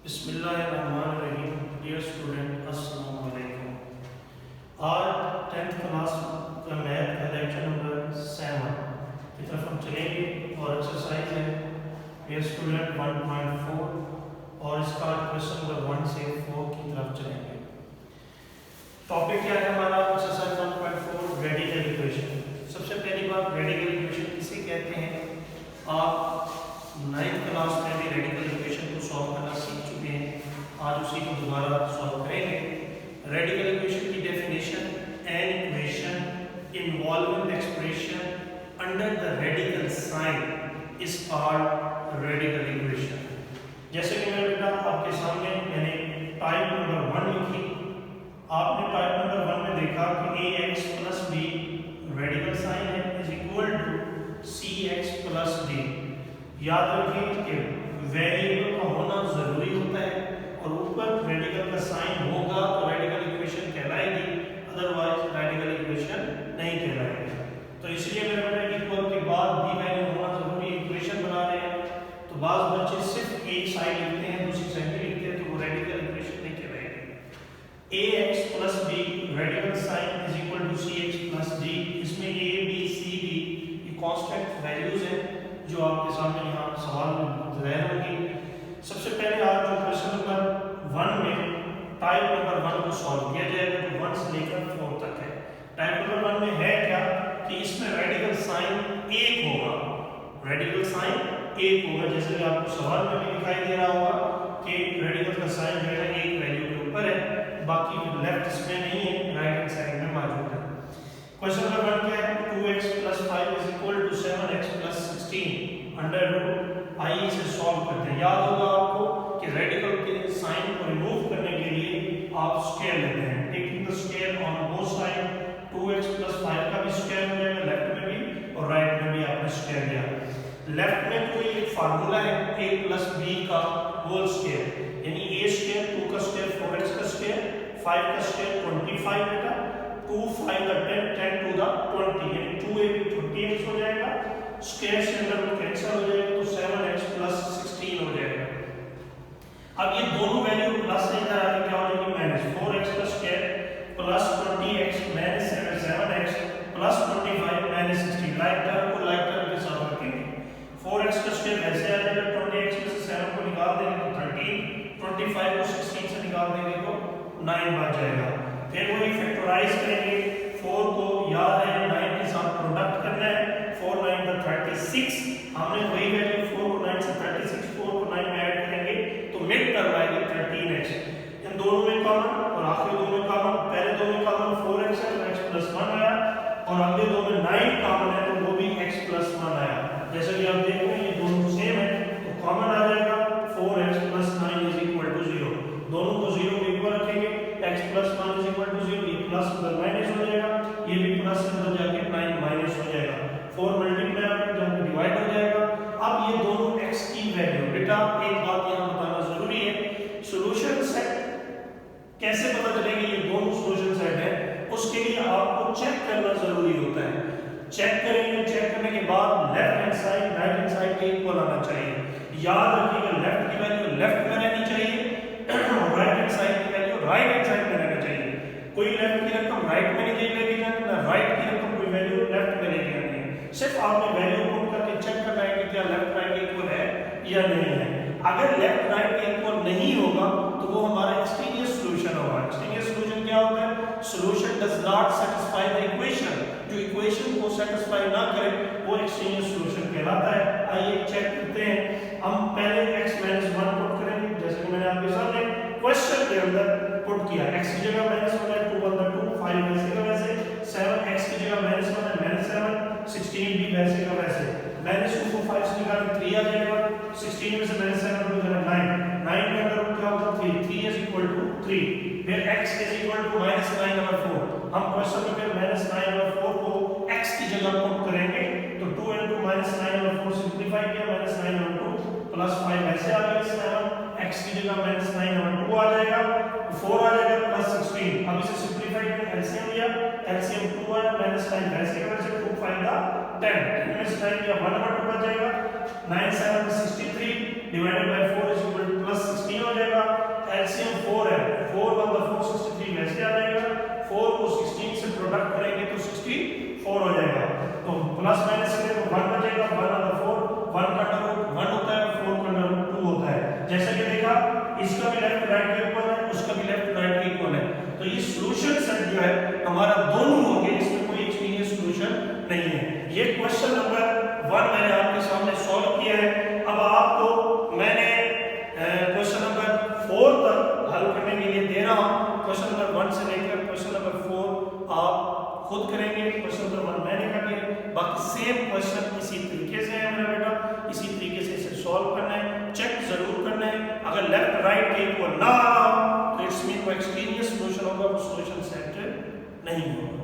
बिस्मिल्लाहिर्रहमानिर्रहीम। Dear student, अस्सलाम वालेकुम। आज 10th क्लास का मैथ का लेक्चर नंबर 7 की तरफ हम चलेंगे और एक्सरसाइज है डियर स्टूडेंट 1.4 और इसका क्वेश्चन नंबर 1 से 4 की तरफ चलेंगे। टॉपिक क्या है हमारा? Exercise 1.4 radical equation. सबसे पहली बात, रेडिकल इक्वेशन किसे कहते हैं? आप 9th क्लास में भी रेडिकल इक्वेशन को सॉल्व करना सीख चुके हैं, आज उसी को दोबारा सॉल्व करेंगे। रेडिकल इक्वेशन की definition, an equation involving the expression under the radical sign is called radical equation. जैसे कि मेरे बेटा आपके सामने मैंने टाइप नंबर 1 लिखी। आपने टाइप नंबर 1 में देखा कि ax plus b radical sign है is equal to cx plus d। याद रखिए कि वेरिएबल का होना जरूरी होता है और ऊपर रेडिकल का साइन होगा तो रेडिकल इक्वेशन कहलाएगी, अदरवाइज रेडिकल इक्वेशन नहीं कहलाएगी। तो इसलिए मेरे बेटा इक्वल के बाद भी वैल्यू होना जरूरी। इक्वेशन बना रहे हैं तो बाज बच्चे सिर्फ एक साइड लिखते हैं, दूसरी साइड नहीं लिखते हैं, तो वो रेडिकल इक्वेशन नहीं कहलाएगी। ax plus b radical sign is equal to cx plus d। इसमें a b c d ये कांस्टेंट वैल्यूज हैं जो आपके सामने यहाँ सवाल में ज़ाहिर होंगी। सबसे पहले आप जो क्वेश्चन नंबर 1 में टाइप नंबर 1 को सॉल्व किया जाएगा जो 1 से लेकर 4 तक है। टाइप नंबर 1 में है क्या कि इसमें रेडिकल साइन 1 होगा, रेडिकल साइन 1 होगा, जैसे कि आपको सवाल में भी दिखाई दे रहा होगा कि रेडिकल का साइन जो है एक वैल्यू के ऊपर है, बाकी लेफ्ट इसमें नहीं है, राइट हैंड साइड में मौजूद है। क्वेश्चन नंबर 1 क्या है? 2x + 5 = 7x + 16 under root. आइए इसे सॉल्व करते हैं। याद होगा आपको कि रेडिकल के साइन को रिमूव करने के लिए आप स्क्वायर लेते हैं। Taking the square on both side, 2x + 5 का भी स्क्वायर हो जाएगा लेफ्ट में भी और राइट में भी आपने स्क्वायर लिया। लेफ्ट में कोई एक फार्मूला है a + b का होल स्क्वायर, यानी a², 2 का स्क्वायर 4x का स्क्वायर, 5 का स्क्वायर 25 बेटा, 2 5 का 10 10 टू द 20 यानी 2a 20x हो जाएगा। स्क्वायर से अंदर रूट कैंसिल हो जाएगा तो 7x + 16 हो जाएगा। अब ये दोनों वैल्यू प्लस से इधर आके क्या हो जाएगी? माइनस 4x का square plus 20x minus 7x plus 25 minus 16। Like term को लाइक टर्म के साथ रखेंगे। 4x का स्क्वायर ऐसे आ जाएगा, 20x में से 7 को निकाल देंगे तो 13, 25 को 16 से निकाल देंगे तो 9 बच जाएगा। फिर वही फैक्टराइज करेंगे। 4 को याद है 9 के साथ प्रोडक्ट करना है, 4 9 का 36। हमने वही वैल्यू 4 को 9 से 36, 4 को 9 में ऐड करेंगे तो मिड टर्म आएगी 13x। इन दोनों में कॉमन और आखिरी दो में कॉमन। पहले दो में कॉमन 4x है तो x + 1 आया और अगले दो में 9 कॉमन है तो वो भी x + 1 आया। जैसे कि आप देख रहे हैं ये दोनों सेम है तो कॉमन आ जाएगा 4x + 9 = 0। दोनों को 0 के ऊपर रखेंगे, x + 1 = 0, ये प्लस उधर माइनस हो जाएगा, ये भी प्लस से अंदर जाके 9 माइनस हो जाएगा, 4 मल्टीप्लाई होकर जब डिवाइड हो जाएगा। अब ये दोनों x की वैल्यू, बेटा एक बात यहां बताना जरूरी है, सॉल्यूशन सेट कैसे पता चलेगा ये दोनों सॉल्यूशन सेट है, उसके लिए आपको चेक करना जरूरी होता है। चेक करेंगे, चेक करने के बाद left hand side right hand side के इक्वल आना चाहिए। याद रखिएगा लेफ्ट की वैल्यू लेफ्ट में रहनी चाहिए और राइट हैंड साइड की वैल्यू राइट हैंड साइड में रहनी चाहिए। कोई लेफ्ट की रकम राइट में नहीं लेके जानी, ना राइट की रकम कोई वैल्यू लेफ्ट में लेके जानी है। सिर्फ आपने वैल्यू पुट करके चेक करना है कि क्या लेफ्ट राइट इक्वल है या नहीं है। अगर लेफ्ट राइट इक्वल नहीं होगा तो वो हमारा एक्सट्रीनियस सॉल्यूशन होगा। एक्सट्रीनियस सॉल्यूशन क्या होता है? Solution does not satisfy the equation. जो इक्वेशन को सैटिस्फाई ना करे वो एक्सट्रीनियस सॉल्यूशन कहलाता है। आइए चेक करते हैं। हम पहले x - 1 पुट करेंगे, जैसे कि मैंने आपके सामने क्वेश्चन के अंदर पुट किया। x की जगह -1 है, 2 × 2, 5 वैसे का वैसे, 7x की जगह -1 है, -7, 16 भी वैसे का वैसे। -2 को 5 से निकालें 3 आ जाएगा, 16 में से -7 को निकालें 9, 9 के अंदर क्या होगा 3, 3 = 3। फिर x = -9/4। हम क्वेश्चन में फिर -9/4 को x की जगह पुट करेंगे तो 2 × -9/4 सिंपलीफाई किया, -9/2 + 5 ऐसे आ गया 7, x की जगह -9/2 आ जाएगा, 4 आ जाएगा +16। अब इसे सिंपलीफाई करें, एलसीएम लिया, एलसीएम 2 आया, -9 वैसे का वैसे, 2 5 का 10, इनमें से 9 लिया 1/2 बच जाएगा, 9 7 63 डिवाइडेड बाय 4 = +16 हो जाएगा। एलसीएम 4 है, 4 1 4 63 वैसे आ जाएगा, 4 को 16 से प्रोडक्ट करेंगे तो 64 हो जाएगा। तो प्लस माइनस करें तो 1 बचेगा, 1 और 4, 1 का अंडर रूट 1 होता है, 4 का अंडर रूट 2 होता है। जैसा कि देखा इसका भी लेफ्ट राइट के इक्वल है, उसका भी लेफ्ट राइट के इक्वल है। तो ये सॉल्यूशन सेट जो है हमारा दोनों होंगे, इसमें कोई एक्सपीरियंस सॉल्यूशन नहीं है। ये क्वेश्चन नंबर 1 मैंने आपके सामने सॉल्व किया है। अब आपको मैंने क्वेश्चन नंबर 4 तक हल करने के लिए दे रहा हूं। क्वेश्चन नंबर 1 से लेकर क्वेश्चन नंबर 4 आप खुद करेंगे। क्वेश्चन नंबर 1 मैंने कर दिया, बाकी सेम क्वेश्चन इसी तरीके से है मेरा बेटा, इसी तरीके से इसे सॉल्व करना है, चेक जरूर करना है। अगर लेफ्ट राइट के इक्वल ना आ रहा हो तो इट्स मीन वो एक्सपीरियंस सॉल्यूशन होगा, वो सॉल्यूशन सेट नहीं होगा।